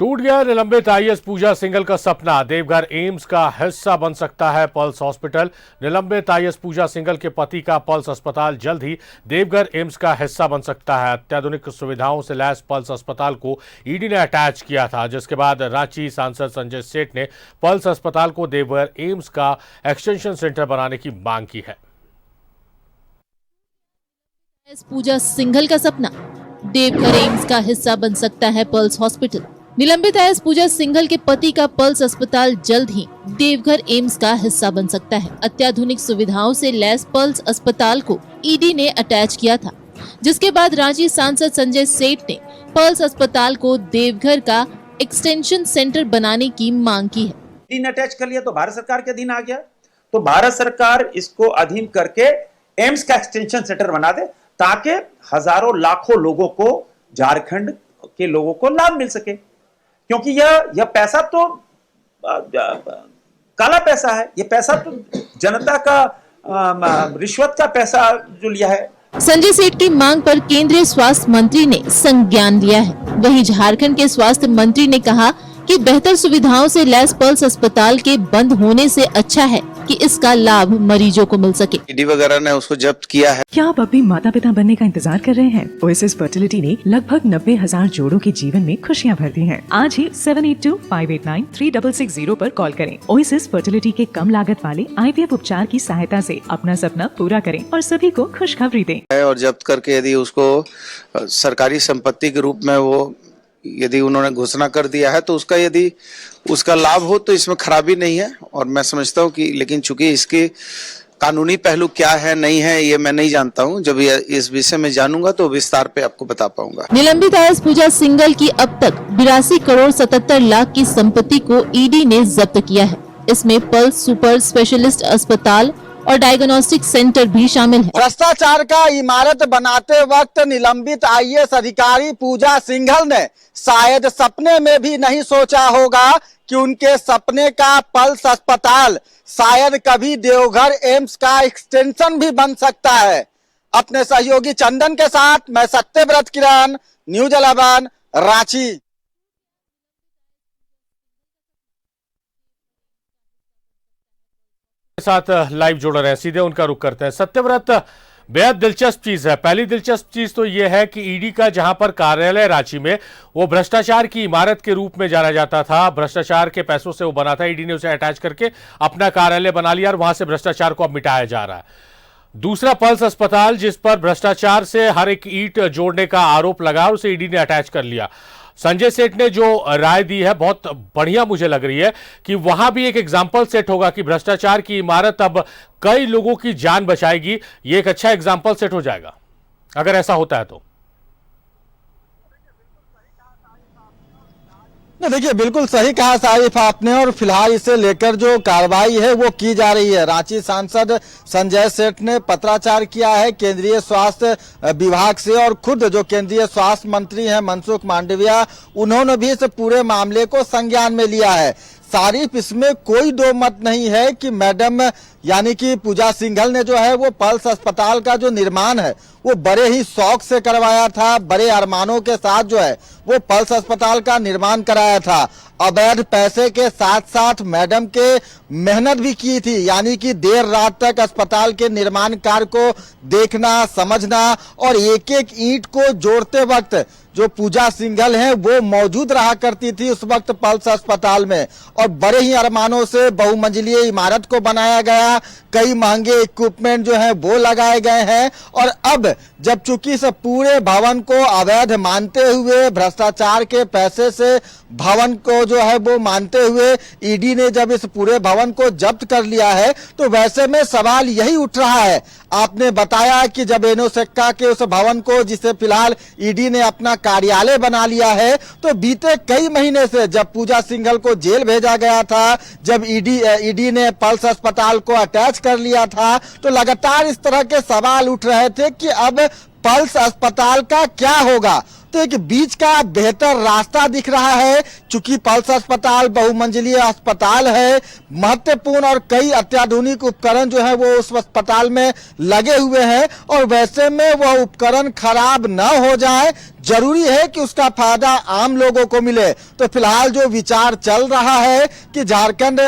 टूट गया निलंबित आईएएस पूजा सिंघल का सपना। देवघर एम्स का हिस्सा बन सकता है पल्स हॉस्पिटल। निलंबित आईएएस पूजा सिंघल के पति का पल्स अस्पताल जल्द ही देवघर एम्स का हिस्सा बन सकता है। अत्याधुनिक सुविधाओं से लैस पल्स अस्पताल को ईडी ने अटैच किया था, जिसके बाद रांची सांसद संजय सेठ ने पल्स अस्पताल को देवघर एम्स का एक्सटेंशन सेंटर बनाने की मांग की है। पूजा सिंघल का सपना, देवघर एम्स का हिस्सा बन सकता है पल्स हॉस्पिटल। निलंबित आईएएस पूजा सिंघल के पति का पल्स अस्पताल जल्द ही देवघर एम्स का हिस्सा बन सकता है। अत्याधुनिक सुविधाओं से लैस पल्स अस्पताल को ईडी ने अटैच किया था, जिसके बाद रांची सांसद संजय सेठ ने पल्स अस्पताल को देवघर का एक्सटेंशन सेंटर बनाने की मांग की है। ईडी ने अटैच कर लिया तो भारत सरकार के अधीन आ गया, तो भारत सरकार इसको अधीन करके एम्स का एक्सटेंशन सेंटर बना दे, ताकि हजारों लाखों लोगों को, झारखंड के लोगों को लाभ मिल सके। क्योंकि यह पैसा तो काला पैसा है, यह पैसा तो जनता का रिश्वत का पैसा जो लिया है। संजय सेठ की मांग पर केंद्रीय स्वास्थ्य मंत्री ने संज्ञान लिया है। वहीं झारखंड के स्वास्थ्य मंत्री ने कहा कि बेहतर सुविधाओं से लैस पल्स अस्पताल के बंद होने से अच्छा है कि इसका लाभ मरीजों को मिल सके। ईडी वगैरह ने उसको जब्त किया है। क्या आप अपने माता पिता बनने का इंतजार कर रहे हैं? ओएसिस फर्टिलिटी ने लगभग 90,000 जोड़ों के जीवन में खुशियां भर दी हैं। आज ही 7825893660 पर कॉल करें। ओएसिस फर्टिलिटी के कम लागत वाले IVF उपचार की सहायता से अपना सपना पूरा करें और सभी को खुशखबरी दें। और जब्त करके यदि उसको सरकारी संपत्ति के रूप में वो यदि उन्होंने घोषणा कर दिया है तो उसका यदि उसका लाभ हो तो इसमें खराबी नहीं है। और मैं समझता हूं कि लेकिन चूंकि इसके कानूनी पहलू क्या है नहीं है ये मैं नहीं जानता हूं, जब इस विषय में जानूंगा तो विस्तार पे आपको बता पाऊंगा। निलंबित आईएएस पूजा सिंघल की अब तक 82 करोड़ 77 लाख की संपत्ति को ईडी ने जब्त किया है। इसमें पल्स सुपर स्पेशलिस्ट अस्पताल और डायग्नोस्टिक सेंटर भी शामिल है। भ्रष्टाचार का इमारत बनाते वक्त निलंबित आईएएस अधिकारी पूजा सिंघल ने शायद सपने में भी नहीं सोचा होगा कि उनके सपने का पल्स अस्पताल शायद कभी देवघर एम्स का एक्सटेंशन भी बन सकता है। अपने सहयोगी चंदन के साथ मैं सत्यव्रत किरण, न्यूज 11 रांची। साथ लाइव जुड़ रहे हैं, सीधे उनका रुख करते हैं। सत्यव्रत, बेहद दिलचस्प चीज है। पहली दिलचस्प चीज तो यह है कि ईडी का जहां पर कार्यालय रांची में वो भ्रष्टाचार की इमारत के रूप में जाना जाता था, भ्रष्टाचार के पैसों से वो बना था, ईडी ने उसे अटैच करके अपना कार्यालय बना लिया और वहां से भ्रष्टाचार को अब मिटाया जा रहा है। दूसरा पल्स अस्पताल, जिस पर भ्रष्टाचार से हर एक ईंट जोड़ने का आरोप लगा, उसे ईडी ने अटैच कर लिया। संजय सेठ ने जो राय दी है बहुत बढ़िया मुझे लग रही है कि वहां भी एक एग्जाम्पल सेट होगा कि भ्रष्टाचार की इमारत अब कई लोगों की जान बचाएगी। ये एक अच्छा एग्जाम्पल सेट हो जाएगा अगर ऐसा होता है तो। देखिए, बिल्कुल सही कहा सारिफ आपने। और फिलहाल इसे लेकर जो कार्रवाई है वो की जा रही है। रांची सांसद संजय सेठ ने पत्राचार किया है केंद्रीय स्वास्थ्य विभाग से, और खुद जो केंद्रीय स्वास्थ्य मंत्री हैं मनसुख मांडविया, उन्होंने भी इस पूरे मामले को संज्ञान में लिया है। सारिफ, इसमें कोई दो मत नहीं है कि मैडम यानी कि पूजा सिंघल ने जो है वो पल्स अस्पताल का जो निर्माण है वो बड़े ही शौक से करवाया था, बड़े अरमानों के साथ जो है वो पल्स अस्पताल का निर्माण कराया था। अवैध पैसे के साथ साथ मैडम के मेहनत भी की थी, यानी कि देर रात तक अस्पताल के निर्माण कार्य को देखना, समझना, और एक एक ईंट को जोड़ते वक्त जो पूजा सिंघल हैं वो मौजूद रहा करती थी उस वक्त पल्स अस्पताल में, और बड़े ही अरमानों से बहुमंजिलीय इमारत को बनाया गया। कई महंगे इक्विपमेंट जो है वो लगाए गए हैं। और अब जब चूंकि इस पूरे भवन को अवैध मानते हुए, भ्रष्टाचार के पैसे से भवन को जो है वो मानते हुए ईडी ने जब इस पूरे भवन को जब्त कर लिया है, तो वैसे में सवाल यही उठ रहा है। आपने बताया कि जब एनोसेक्का के उस भवन को, जिसे फिलहाल ईडी ने अपना कार्यालय बना लिया है, तो बीते कई महीने से जब पूजा सिंघल को जेल भेजा गया था, जब ईडी ने पल्स अस्पताल को अटैच कर लिया था, तो लगातार इस तरह के सवाल उठ रहे थे कि अब पल्स अस्पताल का क्या होगा। तो एक बीच का बेहतर रास्ता दिख रहा है, चूंकि पल्स अस्पताल बहुमंजिलीय अस्पताल है, महत्वपूर्ण और कई अत्याधुनिक उपकरण जो है वो उस अस्पताल में लगे हुए हैं, और वैसे में वह उपकरण खराब न हो जाए, जरूरी है कि उसका फायदा आम लोगों को मिले। तो फिलहाल जो विचार चल रहा है कि झारखंड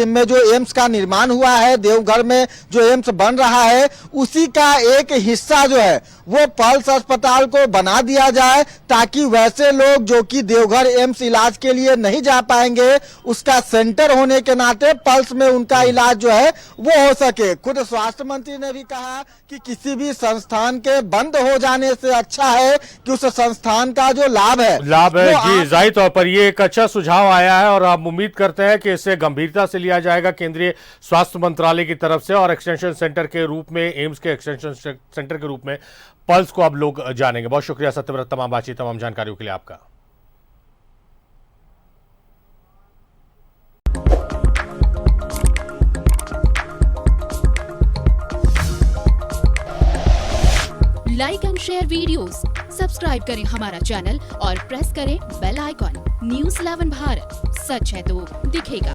में जो एम्स का निर्माण हुआ है, देवघर में जो एम्स बन रहा है, उसी का एक हिस्सा जो है वो पल्स अस्पताल को बना दिया जाए, ताकि वैसे लोग जो कि देवघर एम्स इलाज के लिए नहीं जा पाएंगे, उसका सेंटर होने के नाते पल्स में उनका इलाज जो है वो हो सके। खुद स्वास्थ्य मंत्री ने भी कहा कि किसी भी संस्थान के बंद हो जाने से अच्छा है कि उस संस्थान का जो लाभ है जी, जाहिर तौर पर ये एक अच्छा सुझाव आया है और आप उम्मीद करते हैं कि इसे गंभीरता से लिया जाएगा केंद्रीय स्वास्थ्य मंत्रालय की तरफ से और एक्सटेंशन सेंटर के रूप में, एम्स के एक्सटेंशन सेंटर के रूप में पल्स को अब लोग जानेंगे। बहुत शुक्रिया सत्यव्रत, तमाम बातचीत, तमाम जानकारियों के लिए आपका। Like and share videos, subscribe करें हमारा चैनल और प्रेस करें बेल आइकॉन। न्यूज़ 11 भारत, सच है तो दिखेगा।